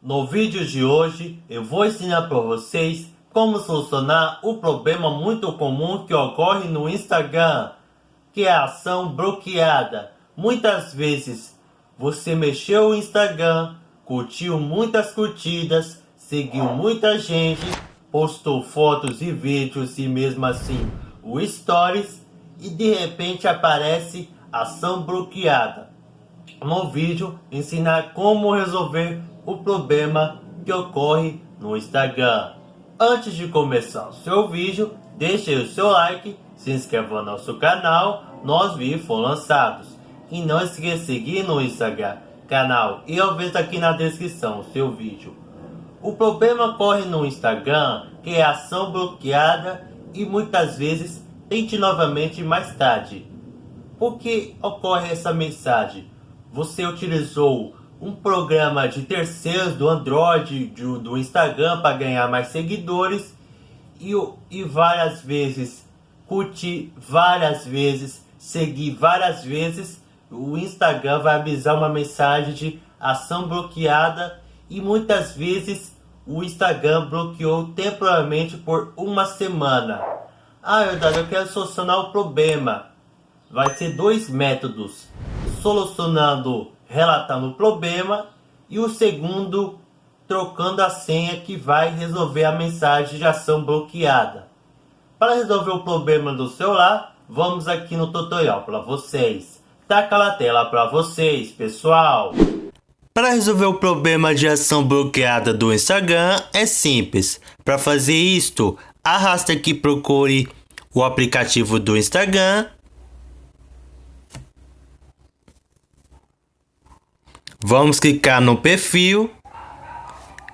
No vídeo de hoje eu vou ensinar para vocês como solucionar o problema muito comum que ocorre no Instagram, que é a ação bloqueada. Muitas vezes você mexeu o Instagram, curtiu muitas curtidas, seguiu muita gente, postou fotos e vídeos e mesmo assim o stories e de repente aparece ação bloqueada. No vídeo ensinar como resolver o problema que ocorre no Instagram. Antes de começar o seu vídeo, deixe aí o seu like, se inscreva no nosso canal, novos vídeos foram lançados. E não esqueça de seguir no Instagram, canal, e eu vejo aqui na descrição o seu vídeo. O problema ocorre no Instagram, que é ação bloqueada e muitas vezes tente novamente mais tarde. Por que ocorre essa mensagem? Você utilizou um programa de terceiros do Android, do Instagram para ganhar mais seguidores e várias vezes curtir várias vezes, seguir várias vezes, o Instagram vai avisar uma mensagem de ação bloqueada e muitas vezes o Instagram bloqueou temporariamente por uma semana. Eu quero solucionar o problema. Vai ser dois métodos: solucionando, relatando o problema, e o segundo, trocando a senha, que vai resolver a mensagem de ação bloqueada. Para resolver o problema do celular, vamos aqui no tutorial para vocês. Taca na tela para vocês, pessoal. Para resolver o problema de ação bloqueada do Instagram é simples. Para fazer isto, arrasta aqui, procure o aplicativo do Instagram. Vamos clicar no perfil,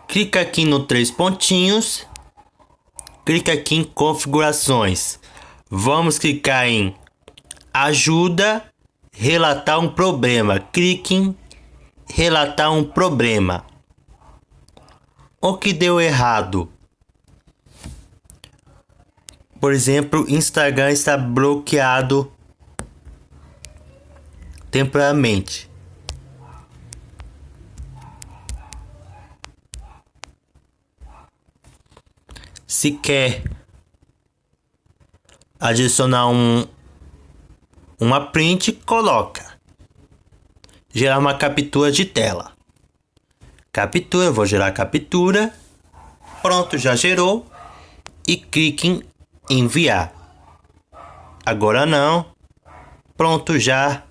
clica aqui no 3 pontinhos, clica aqui em configurações. Vamos clicar em ajuda, relatar um problema. Clique em relatar um problema. O que deu errado? Por exemplo, Instagram está bloqueado temporariamente. Se quer adicionar uma print, coloca. Gerar uma captura de tela. Captura, vou gerar captura. Pronto, já gerou. E clique em enviar. Agora não. Pronto, já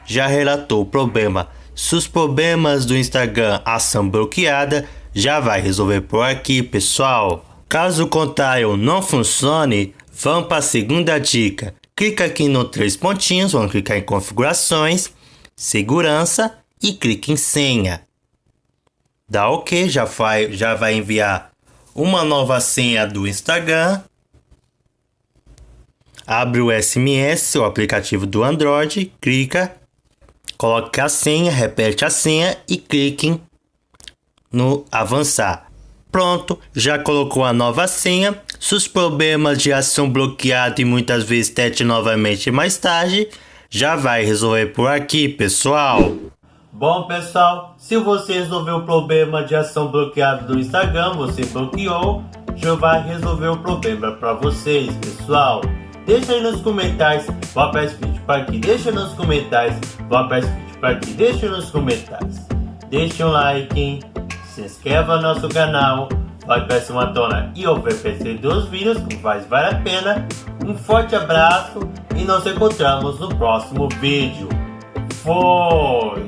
relatou o problema. Se os problemas do Instagram, ação bloqueada, já vai resolver por aqui, pessoal. Caso o contrário não funcione, vamos para a segunda dica. Clica aqui no 3 pontinhos, vamos clicar em configurações, segurança e clique em senha. Dá OK, já vai enviar uma nova senha do Instagram. Abre o SMS, o aplicativo do Android, clica, coloca a senha, repete a senha e clique no avançar. Pronto, já colocou a nova senha. Se os problemas de ação bloqueada e muitas vezes tente novamente mais tarde, já vai resolver por aqui, pessoal. Bom, pessoal, se você resolveu o problema de ação bloqueada do Instagram, você bloqueou, já vai resolver o problema para vocês, pessoal. Deixa aí nos comentários, vou apertar esse vídeo para aqui, deixa nos comentários, vou apertar esse vídeo para aqui, deixa nos comentários. Deixa um like, se inscreva no nosso canal, vai para essa maratona e ouvir dos vídeos, que vale a pena. Um forte abraço e nos encontramos no próximo vídeo. Foi!